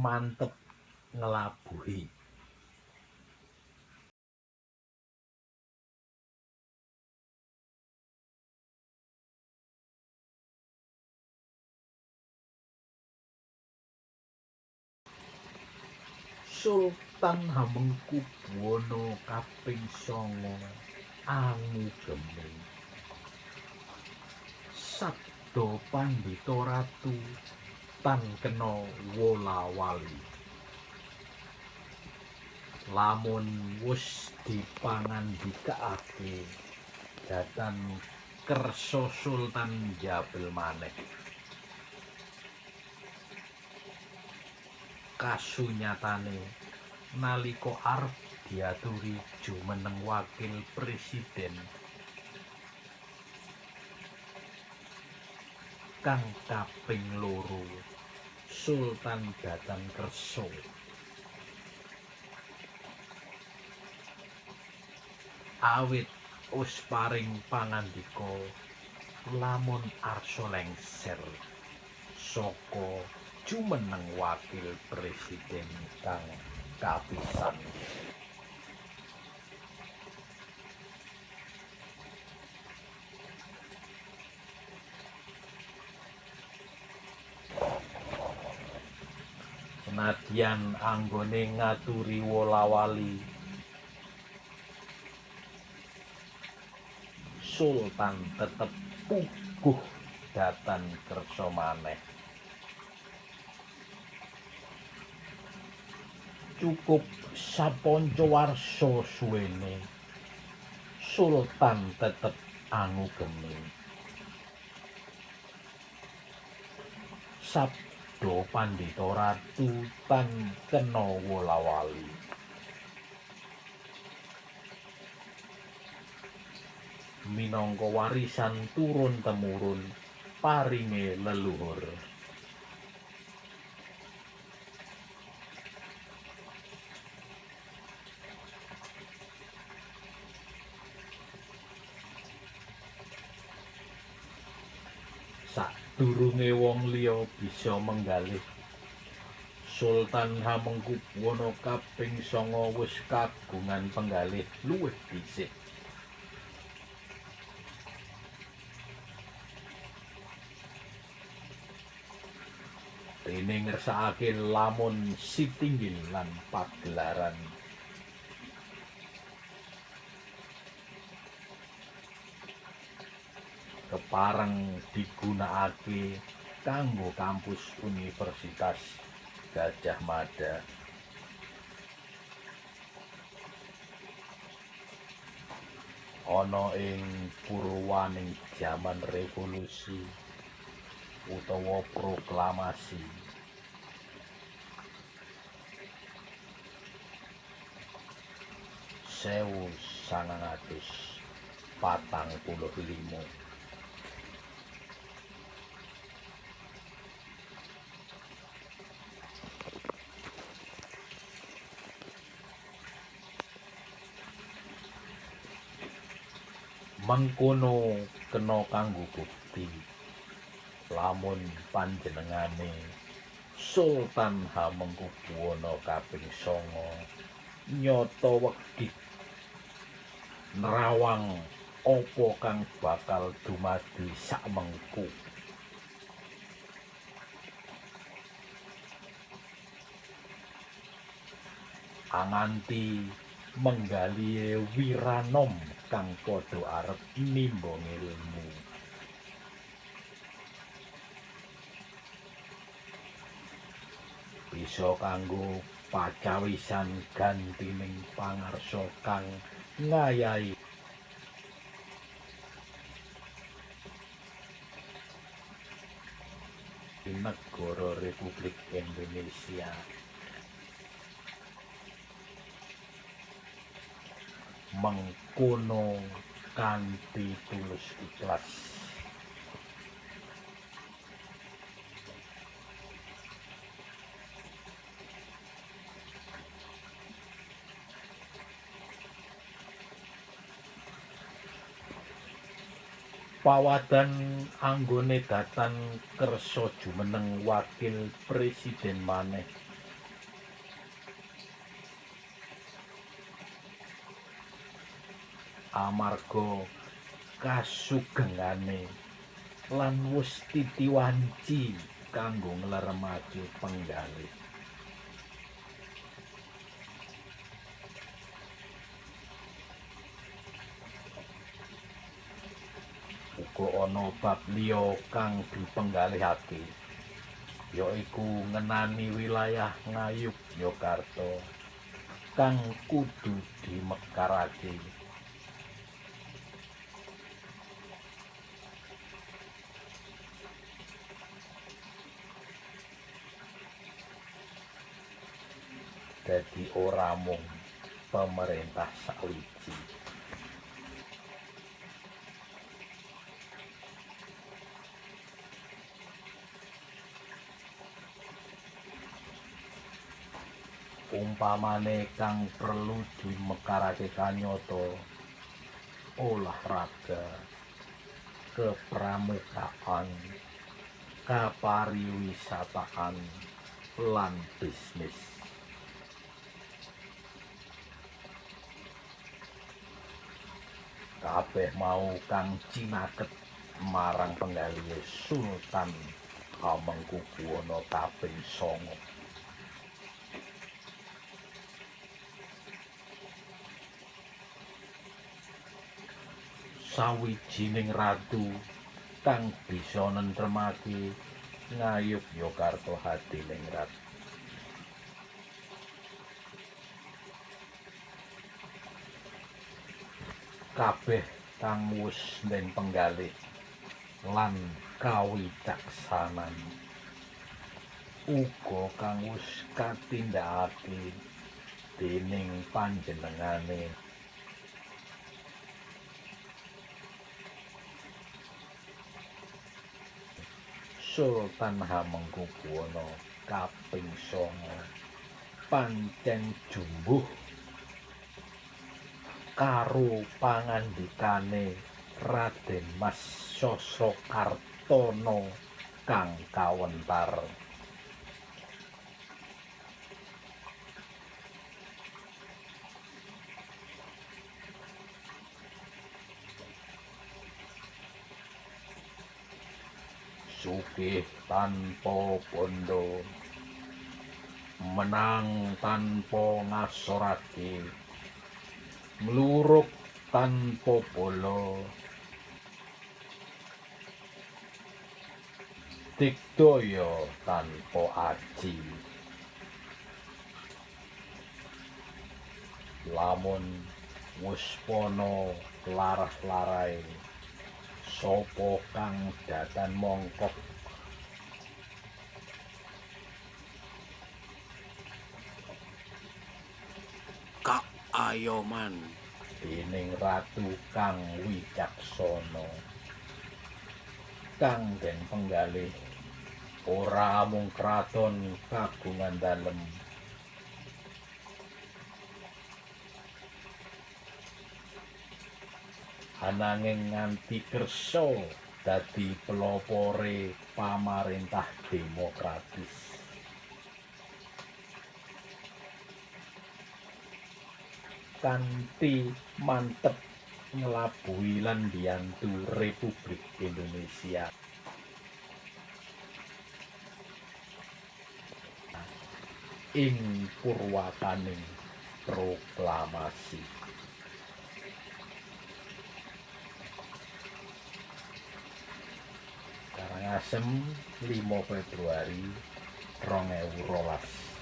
mantep nglabuhi. Sultan Hamengkubuwana kaping 9 angugemi. Sabda Pandhita Ratu tan kena wola-wali. Lamun wis dipangandikaake datan kersa Sultan njabel maneh. Kasunyatane nalika arep diaturi jumeneng wakil presiden kang kaping 2 Sultan datang kersa. Awit wis paring pangandika lamun arsa lengser saka jumeneng wakil presiden kang kapisan. Senadyan anggone ngaturi wola-wali, Sultan tetep puguh datan kersa maneh. Cukup saponco warsa suwene, Sultan tetep angugemi. Sabda Pandhita Ratu tan kena wola-wali. Minangka warisan turun-temurun paringe leluhur. Sadurunge wong liya bisa menggalih, Sultan Hamengkubuwana kaping 9 wis kagungan penggalih luwih dhisik. Dene ngersakake lamun Sitinggil lan pagelaran kepareng digunakake kanggo kampus Universitas Gadjah Mada. Ana ing purwaning jaman revolusi utawa proklamasi. Sewu 1945. Mengkono kena kanggo bukti lamun panjenengane Sultan Hamengkubuwana kaping 9 nyata wedi nerawang apa kang bakal dumadi sakmengku. Anganti menggalihe wiranom kang padha arep nimba ilmu. Bisa kanggo pacawisan gantining pangarsa kang ngayahi Negara Republik Indonesia. Mengkono kanthi tulus ikhlas. Pawadan anggone datan kersa jumeneng wakil presiden maneh amarga kasugengane lan wis titiwanci kanggo ngleremake penggalih. Uga ana bab liya kang dipenggalihake, yaiku ngenani wilayah Ngayogyakarta kang kudu dimekarake. Dadi ora mung pemerintah sawiji. Umpamane kang perlu dimekarake kanyata olahraga, kepramukaan, kapariwisataan, lan bisnis. Kabeh mau kang cinaket marang penggalihe Sultan Hamengkubuwana kaping 9. Sawijining ratu kang bisa nentremake Ngayogyakarta hadiningrat. Kabeh kang wis ning penggalih lan kawicaksanan uga kang wis katindakake dening panjenengane Sultan Hamengkubuwana kaping 9 pancen jumbuh karo pangandikane Raden Mas Sosrokartana kang kawentar. Sugih tanpa bondo, menang tanpa ngasorake, mluruk tanpa bola, digdaya tanpa aji. Lamun wis pana larah-larahe, sapa kang datan mongkok kaayoman dening ratu kang wicaksana kang den penggalih ora mung kraton kagungan dalem, ananging nganti kersa dadi pelopore pamarentah demokratis. Kanthi mantep nglabuhi lan mbiyantu Republik Indonesia ing purwakaning proklamasi. Karangasem 5 Februari 2012.